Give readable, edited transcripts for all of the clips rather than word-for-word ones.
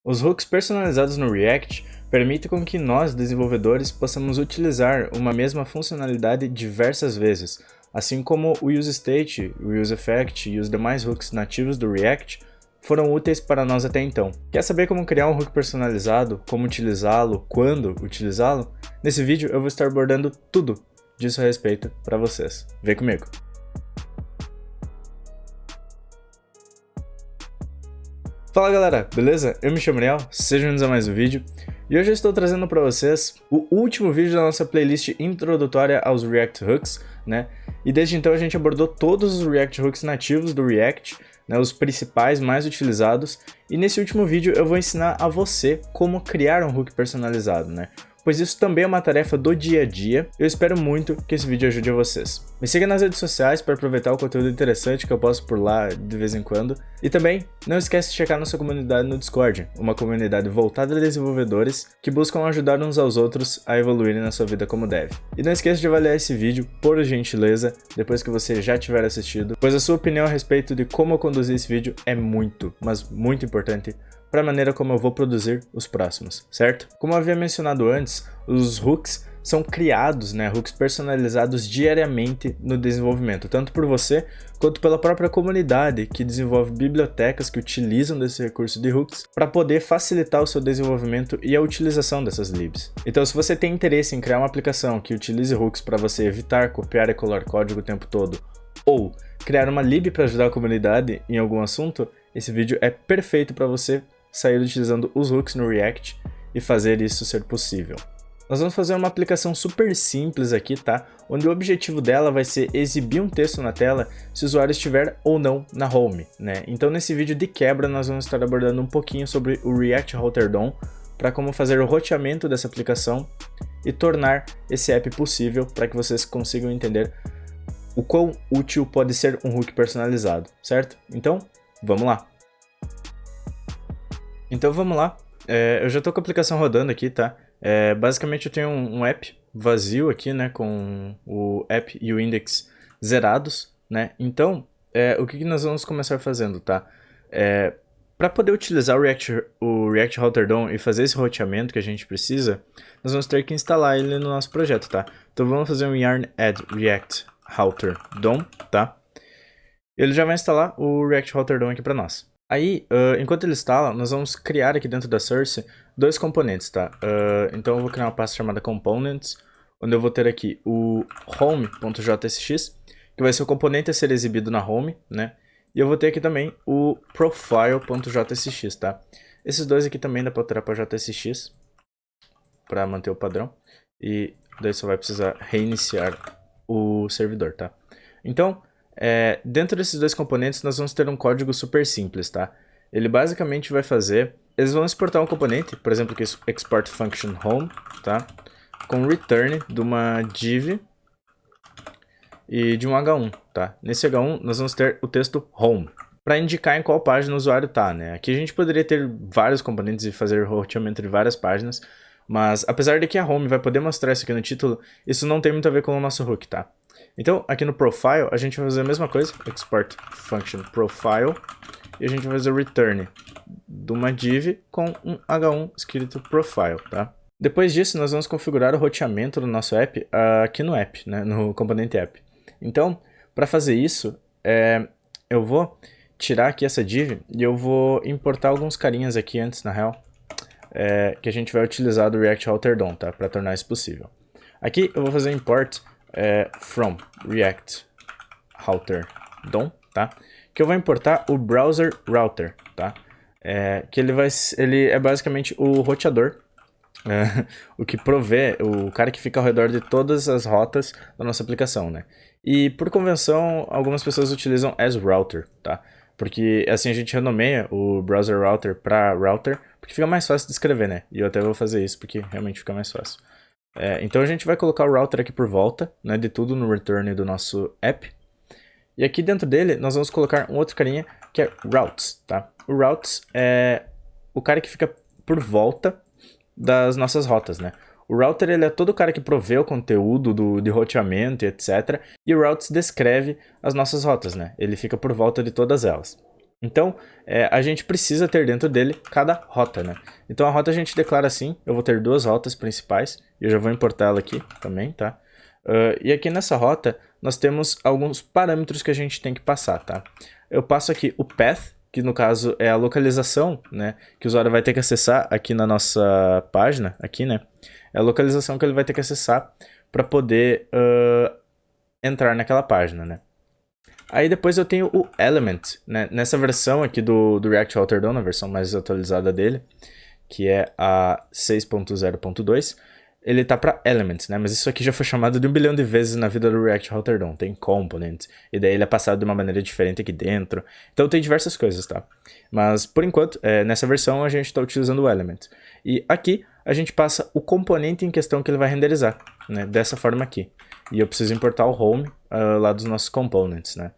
Os hooks personalizados no React permitem com que nós, desenvolvedores, possamos utilizar uma mesma funcionalidade diversas vezes, assim como o useState, o useEffect e os demais hooks nativos do React foram úteis para nós até então. Quer saber como criar um hook personalizado, como utilizá-lo, quando utilizá-lo? Nesse vídeo eu vou estar abordando tudo disso a respeito para vocês. Vem comigo! Fala galera, beleza? Eu me chamo Ariel, sejam bem-vindos a mais um vídeo. E hoje eu estou trazendo para vocês o último vídeo da nossa playlist introdutória aos React Hooks, né? E desde então a gente abordou todos os React Hooks nativos do React, né? Os principais, mais utilizados. E nesse último vídeo eu vou ensinar a você como criar um hook personalizado, né? Pois isso também é uma tarefa do dia a dia. Eu espero muito que esse vídeo ajude a vocês. Me siga nas redes sociais para aproveitar o conteúdo interessante que eu posto por lá de vez em quando. E também, não esquece de checar nossa comunidade no Discord, uma comunidade voltada a desenvolvedores que buscam ajudar uns aos outros a evoluírem na sua vida como dev. E não esqueça de avaliar esse vídeo, por gentileza, depois que você já tiver assistido, pois a sua opinião a respeito de como eu conduzir esse vídeo é muito, mas muito importante para a maneira como eu vou produzir os próximos, certo? Como eu havia mencionado antes, os hooks são criados, né, hooks personalizados diariamente no desenvolvimento, tanto por você quanto pela própria comunidade que desenvolve bibliotecas que utilizam desse recurso de hooks para poder facilitar o seu desenvolvimento e a utilização dessas libs. Então, se você tem interesse em criar uma aplicação que utilize hooks para você evitar copiar e colar código o tempo todo, ou criar uma lib para ajudar a comunidade em algum assunto, esse vídeo é perfeito para você sair utilizando os hooks no React e fazer isso ser possível. Nós vamos fazer uma aplicação super simples aqui, tá? Onde o objetivo dela vai ser exibir um texto na tela se o usuário estiver ou não na home, né? Então nesse vídeo de quebra nós vamos estar abordando um pouquinho sobre o React Router DOM para como fazer o roteamento dessa aplicação e tornar esse app possível para que vocês consigam entender o quão útil pode ser um hook personalizado, certo? Então, vamos lá! Então vamos lá, eu já estou com a aplicação rodando aqui, tá? Basicamente eu tenho um app vazio aqui, né, com o app e o index zerados, né? Então, o que nós vamos começar fazendo, tá? Para poder utilizar o React Router DOM e fazer esse roteamento que a gente precisa, nós vamos ter que instalar ele no nosso projeto, tá? Então vamos fazer um yarn add react router DOM, tá? Ele já vai instalar o React Router DOM aqui para nós. Aí, enquanto ele instala, nós vamos criar aqui dentro da source dois componentes, tá? Então eu vou criar uma pasta chamada components, onde eu vou ter aqui o home.jsx, que vai ser o componente a ser exibido na home, né? E eu vou ter aqui também o profile.jsx, tá? Esses dois aqui também dá para alterar para JSX, para manter o padrão. E daí só vai precisar reiniciar o servidor, tá? Então, dentro desses dois componentes nós vamos ter um código super simples, tá? Ele basicamente vai fazer, eles vão exportar um componente, por exemplo, que é export function home, tá? Com return de uma div e de um H1, tá? Nesse H1 nós vamos ter o texto home, para indicar em qual página o usuário tá, né? Aqui a gente poderia ter vários componentes e fazer roteamento de várias páginas, mas apesar de que a home vai poder mostrar isso aqui no título, isso não tem muito a ver com o nosso hook, tá? Então, aqui no profile, a gente vai fazer a mesma coisa, export function profile, e a gente vai fazer o return de uma div com um H1 escrito profile, tá? Depois disso, nós vamos configurar o roteamento do nosso app aqui no app, né, no componente app. Então, para fazer isso, eu vou tirar aqui essa div e eu vou importar alguns carinhas aqui antes, na real, que a gente vai utilizar do React Router DOM, tá? Para tornar isso possível. Aqui eu vou fazer import from React Router DOM, tá? Que eu vou importar o browser router, tá? Que ele é basicamente o roteador, o que provê, o cara que fica ao redor de todas as rotas da nossa aplicação, né? E por convenção, algumas pessoas utilizam as router, tá? Porque assim a gente renomeia o browser router para router, porque fica mais fácil de escrever, né? E eu até vou fazer isso porque realmente fica mais fácil. Então a gente vai colocar o router aqui por volta, né, de tudo no return do nosso app. E aqui dentro dele nós vamos colocar um outro carinha que é routes, tá? O routes é o cara que fica por volta das nossas rotas, né? O router ele é todo o cara que provê o conteúdo de roteamento e etc. E o routes descreve as nossas rotas, né? Ele fica por volta de todas elas. Então, a gente precisa ter dentro dele cada rota, né? Então a rota a gente declara assim, eu vou ter duas rotas principais, e eu já vou importar ela aqui também, tá? E aqui nessa rota, nós temos alguns parâmetros que a gente tem que passar, tá? Eu passo aqui o path, que no caso é a localização, né? Que o usuário vai ter que acessar aqui na nossa página, aqui, né? É a localização que ele vai ter que acessar para poder entrar naquela página, né? Aí depois eu tenho o Element, né? Nessa versão aqui do React Router DOM, na versão mais atualizada dele, que é a 6.0.2, ele tá para Element, né? Mas isso aqui já foi chamado de 1 bilhão de vezes na vida do React Router DOM. Tem Component, e daí ele é passado de uma maneira diferente aqui dentro. Então tem diversas coisas, tá? Mas por enquanto, nessa versão a gente está utilizando o Element. E aqui a gente passa o componente em questão que ele vai renderizar, né? Dessa forma aqui. E eu preciso importar o home lá dos nossos components, né?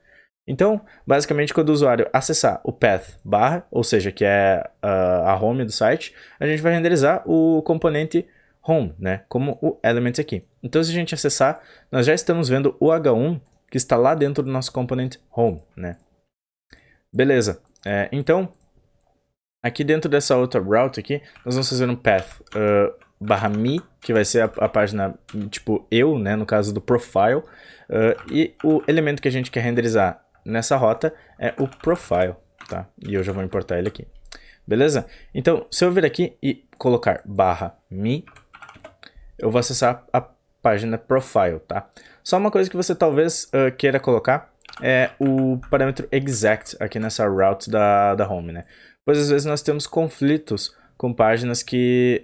Então, basicamente, quando o usuário acessar o path barra, ou seja, que é a home do site, a gente vai renderizar o componente home, né? Como o element aqui. Então, se a gente acessar, nós já estamos vendo o H1 que está lá dentro do nosso componente home, né? Beleza. Então, aqui dentro dessa outra route aqui, nós vamos fazer um path barra me, que vai ser a página tipo eu, né? No caso do profile. E o elemento que a gente quer renderizar nessa rota é o profile, tá? E eu já vou importar ele aqui. Beleza? Então, se eu vir aqui e colocar barra me, eu vou acessar a página profile, tá? Só uma coisa que você talvez queira colocar é o parâmetro exact aqui nessa route da home, né? Pois às vezes nós temos conflitos com páginas que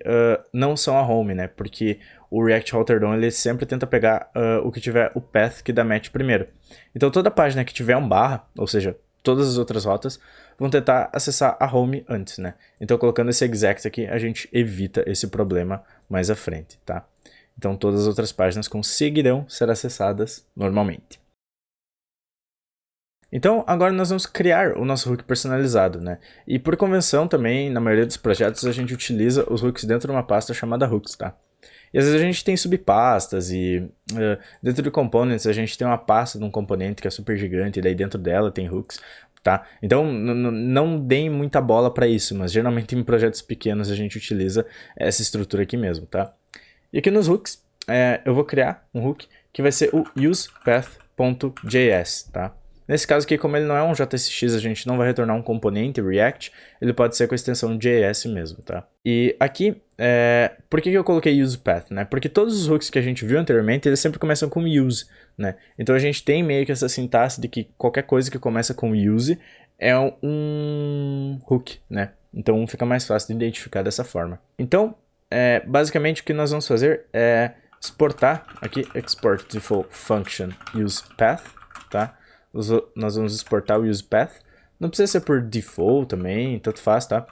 não são a home, né? Porque o React Router DOM ele sempre tenta pegar o que tiver o path que dá match primeiro. Então toda página que tiver um barra, ou seja, todas as outras rotas, vão tentar acessar a home antes, né? Então colocando esse exact aqui, a gente evita esse problema mais à frente, tá? Então todas as outras páginas conseguirão ser acessadas normalmente. Então, agora nós vamos criar o nosso hook personalizado, né? E por convenção também, na maioria dos projetos, a gente utiliza os hooks dentro de uma pasta chamada hooks, tá? E às vezes a gente tem subpastas e dentro de components a gente tem uma pasta de um componente que é super gigante e daí dentro dela tem hooks, tá? Então não deem muita bola para isso, mas geralmente em projetos pequenos a gente utiliza essa estrutura aqui mesmo, tá? E aqui nos hooks eu vou criar um hook que vai ser o usePath.js, tá? Nesse caso aqui, como ele não é um JSX, a gente não vai retornar um componente React, ele pode ser com a extensão JS mesmo, tá? E aqui, por que eu coloquei usePath, né? Porque todos os hooks que a gente viu anteriormente, eles sempre começam com use, né? Então a gente tem meio que essa sintaxe de que qualquer coisa que começa com use é um hook, né? Então fica mais fácil de identificar dessa forma. Então, basicamente o que nós vamos fazer é exportar aqui, export default function usePath, tá? Nós vamos exportar o usePath. Não precisa ser por default também, tanto faz, tá?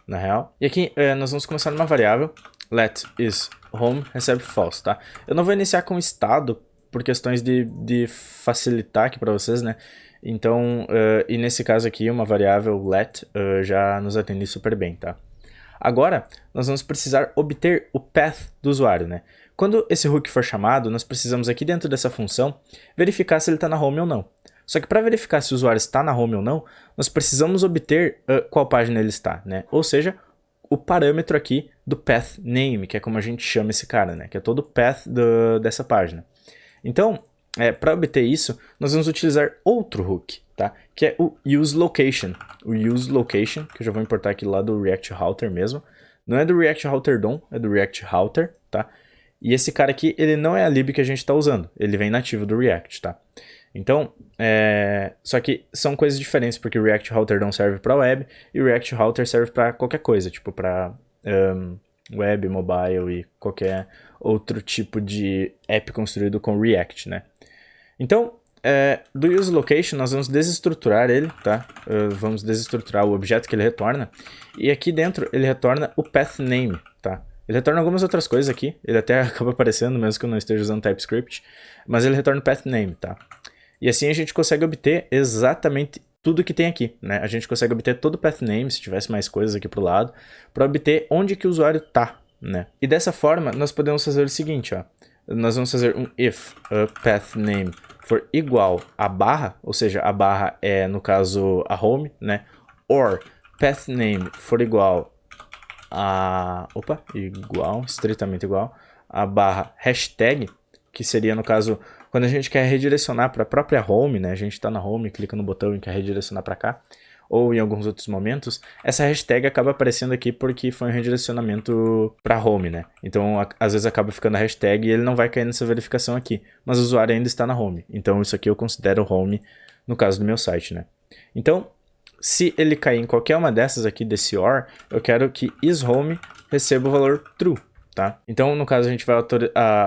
Na real. E aqui nós vamos começar numa variável, let is home recebe false, tá? Eu não vou iniciar com estado por questões de facilitar aqui para vocês, né? Então, e nesse caso aqui, uma variável let já nos atende super bem, tá? Agora, nós vamos precisar obter o path do usuário, né? Quando esse hook for chamado, nós precisamos aqui dentro dessa função verificar se ele está na home ou não. Só que para verificar se o usuário está na home ou não, nós precisamos obter qual página ele está, né? Ou seja, o parâmetro aqui do path name, que é como a gente chama esse cara, né? Que é todo o path dessa página. Então, para obter isso, nós vamos utilizar outro hook, tá? Que é o useLocation. O useLocation, que eu já vou importar aqui lá do React Router mesmo. Não é do React Router DOM, é do React Router, tá? E esse cara aqui, ele não é a lib que a gente está usando. Ele vem nativo do React, tá? Então, só que são coisas diferentes, porque o React Router DOM serve para web e o React Router serve para qualquer coisa, tipo para web, mobile e qualquer outro tipo de app construído com React, né? Então, do useLocation nós vamos desestruturar ele, tá? Vamos desestruturar o objeto que ele retorna e aqui dentro ele retorna o path name, tá? Ele retorna algumas outras coisas aqui, ele até acaba aparecendo mesmo que eu não esteja usando TypeScript, mas ele retorna o path name, tá? E assim a gente consegue obter exatamente tudo que tem aqui, né? A gente consegue obter todo o path name, se tivesse mais coisas aqui pro lado, para obter onde que o usuário tá, né? E dessa forma, nós podemos fazer o seguinte, ó. Nós vamos fazer um if path name for igual a barra, ou seja, a barra é, no caso, a home, né? or pathname for igual a... estritamente igual, a barra hashtag, que seria, no caso, quando a gente quer redirecionar para a própria home, né? A gente está na home, clica no botão e quer redirecionar para cá, ou em alguns outros momentos, essa hashtag acaba aparecendo aqui porque foi um redirecionamento para home, né? Então, às vezes acaba ficando a hashtag e ele não vai cair nessa verificação aqui, mas o usuário ainda está na home. Então, isso aqui eu considero home no caso do meu site, né? Então, se ele cair em qualquer uma dessas aqui desse OR, eu quero que isHome receba o valor true. Tá? Então, no caso, a gente vai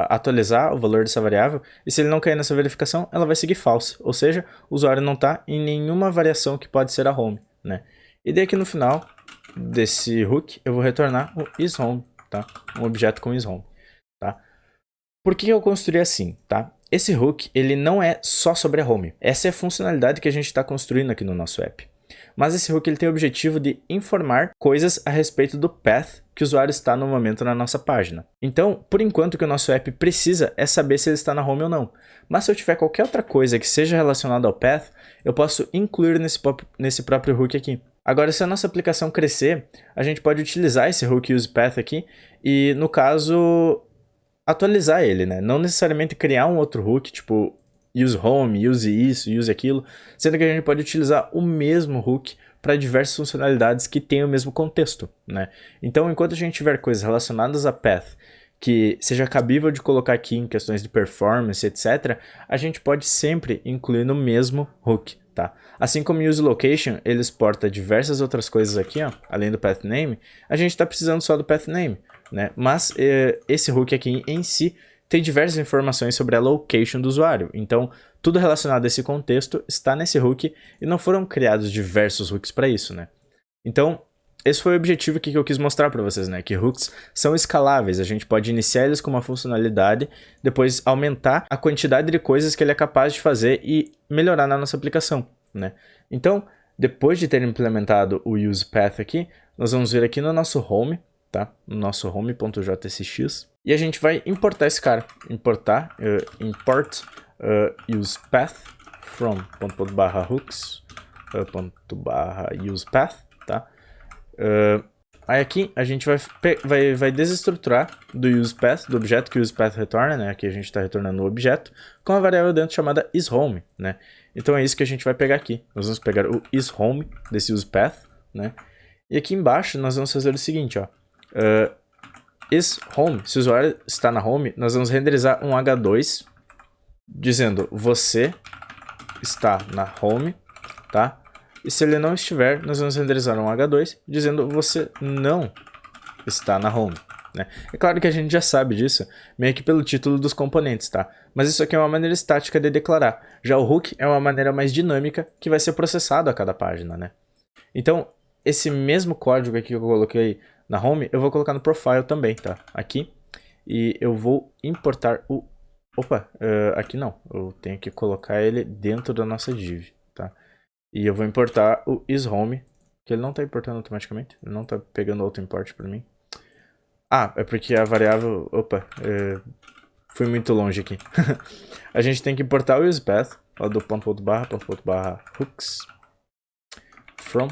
atualizar o valor dessa variável, e se ele não cair nessa verificação, ela vai seguir false, ou seja, o usuário não está em nenhuma variação que pode ser a home, né? E daí aqui no final desse hook, eu vou retornar o isHome, tá? Um objeto com isHome, tá? Por que eu construí assim, tá? Esse hook, ele não é só sobre a home, essa é a funcionalidade que a gente está construindo aqui no nosso app. Mas esse hook ele tem o objetivo de informar coisas a respeito do path que o usuário está no momento na nossa página. Então, por enquanto, o que o nosso app precisa é saber se ele está na home ou não. Mas se eu tiver qualquer outra coisa que seja relacionada ao path, eu posso incluir nesse próprio hook aqui. Agora, se a nossa aplicação crescer, a gente pode utilizar esse hook usePath aqui e, no caso, atualizar ele, né? Não necessariamente criar um outro hook, tipo use home, use isso, use aquilo, sendo que a gente pode utilizar o mesmo hook para diversas funcionalidades que têm o mesmo contexto, né? Então, enquanto a gente tiver coisas relacionadas a path que seja cabível de colocar aqui em questões de performance, etc., a gente pode sempre incluir no mesmo hook, tá? Assim como o useLocation, ele exporta diversas outras coisas aqui, ó, além do pathname, a gente está precisando só do pathname, né? Mas esse hook aqui em si tem diversas informações sobre a location do usuário. Então, tudo relacionado a esse contexto está nesse hook e não foram criados diversos hooks para isso, né? Então, esse foi o objetivo aqui que eu quis mostrar para vocês, né? Que hooks são escaláveis, a gente pode iniciar eles com uma funcionalidade, depois aumentar a quantidade de coisas que ele é capaz de fazer e melhorar na nossa aplicação, né? Então, depois de ter implementado o usePath aqui, nós vamos vir aqui no nosso home, tá? No nosso home.jsx. E a gente vai importar esse cara. Importar, import usePath from /hooks /usePath, tá? Aí aqui a gente vai desestruturar do usePath, do objeto que o usePath retorna, né? Aqui a gente está retornando o objeto com a variável dentro chamada isHome, né? Então é isso que a gente vai pegar aqui. Nós vamos pegar o isHome desse usePath, né? E aqui embaixo nós vamos fazer o seguinte, ó. isHome, se o usuário está na home, nós vamos renderizar um H2 dizendo você está na home, tá? E se ele não estiver, nós vamos renderizar um H2 dizendo você não está na home, né? É claro que a gente já sabe disso, meio que pelo título dos componentes, tá? Mas isso aqui é uma maneira estática de declarar. Já o hook é uma maneira mais dinâmica que vai ser processado a cada página, né? Então, esse mesmo código aqui que eu coloquei na home, eu vou colocar no profile também, tá? Aqui. E eu vou importar o... Opa, aqui não. Eu tenho que colocar ele dentro da nossa div, tá? E eu vou importar o isHome, que ele não está importando automaticamente. Ele não está pegando auto import para mim. Ah, é porque a variável... Opa, fui muito longe aqui. A gente tem que importar o usePath, lá do .hooks from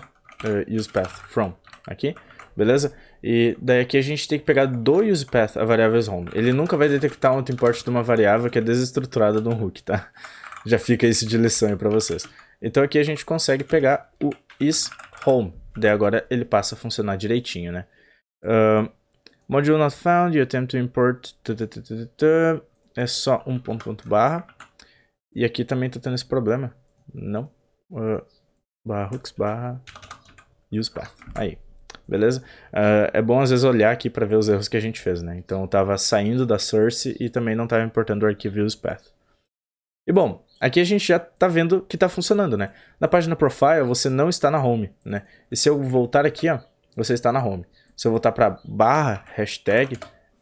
usePath from, aqui, beleza? E daí aqui a gente tem que pegar do usePath a variável isHome. Ele nunca vai detectar um auto-import de uma variável que é desestruturada de um hook, tá? Já fica isso de lição aí pra vocês. Então aqui a gente consegue pegar o isHome. Daí agora ele passa a funcionar direitinho, né? Module not found, you attempt to import... É só um ponto barra. E aqui também tá tendo esse problema. Não. Hooks usePath. Aí. Beleza? É bom às vezes olhar aqui para ver os erros que a gente fez, né? Então eu estava saindo da source e também não estava importando o arquivo usePath. E bom, aqui a gente já está vendo que está funcionando, né? Na página profile você não está na home, né? E se eu voltar aqui, ó, você está na home. Se eu voltar para barra hashtag,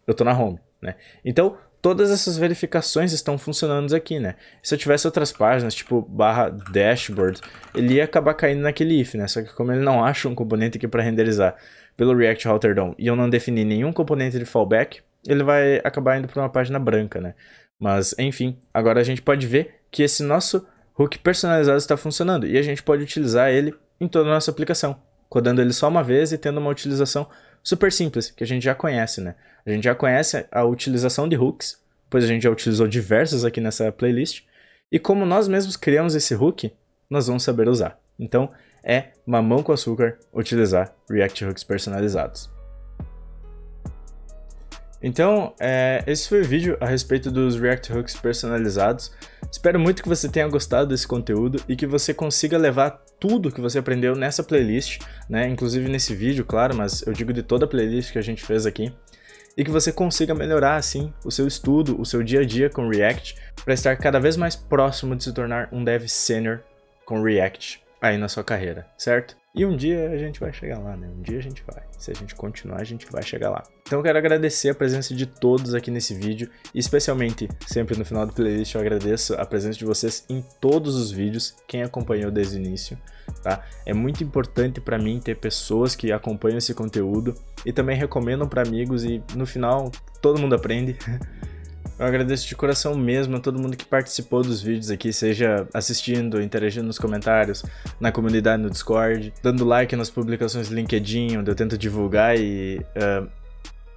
eu estou na home, né? Então todas essas verificações estão funcionando aqui, né? Se eu tivesse outras páginas, tipo barra dashboard, ele ia acabar caindo naquele if, né? Só que como ele não acha um componente aqui para renderizar pelo React Router DOM e eu não defini nenhum componente de fallback, ele vai acabar indo para uma página branca, né? Mas, enfim, agora a gente pode ver que esse nosso hook personalizado está funcionando e a gente pode utilizar ele em toda a nossa aplicação, codando ele só uma vez e tendo uma utilização super simples, que a gente já conhece, né? A gente já conhece a utilização de hooks, pois a gente já utilizou diversos aqui nessa playlist, e como nós mesmos criamos esse hook, nós vamos saber usar. Então, é mamão com açúcar utilizar React Hooks personalizados. Então, esse foi o vídeo a respeito dos React Hooks personalizados. Espero muito que você tenha gostado desse conteúdo e que você consiga levar tudo que você aprendeu nessa playlist, né? Inclusive nesse vídeo, claro, mas eu digo de toda a playlist que a gente fez aqui. E que você consiga melhorar, assim, o seu estudo, o seu dia a dia com React, para estar cada vez mais próximo de se tornar um dev sênior com React aí na sua carreira, certo? E um dia a gente vai chegar lá, né? Um dia a gente vai. Se a gente continuar, a gente vai chegar lá. Então eu quero agradecer a presença de todos aqui nesse vídeo, e especialmente, sempre no final do playlist, eu agradeço a presença de vocês em todos os vídeos, quem acompanhou desde o início, tá? É muito importante para mim ter pessoas que acompanham esse conteúdo e também recomendam para amigos, e no final todo mundo aprende. Eu agradeço de coração mesmo a todo mundo que participou dos vídeos aqui, seja assistindo, interagindo nos comentários, na comunidade no Discord, dando like nas publicações do LinkedIn, onde eu tento divulgar e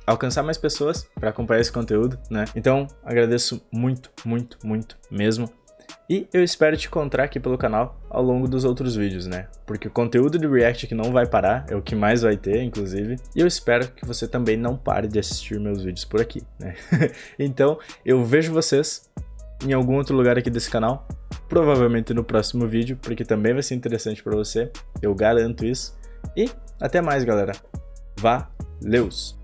alcançar mais pessoas para acompanhar esse conteúdo, né? Então, agradeço muito, muito, muito mesmo. E eu espero te encontrar aqui pelo canal ao longo dos outros vídeos, né? Porque o conteúdo de React aqui não vai parar, é o que mais vai ter, inclusive. E eu espero que você também não pare de assistir meus vídeos por aqui, né? Então, eu vejo vocês em algum outro lugar aqui desse canal, provavelmente no próximo vídeo, porque também vai ser interessante para você, eu garanto isso. E até mais, galera. Valeus!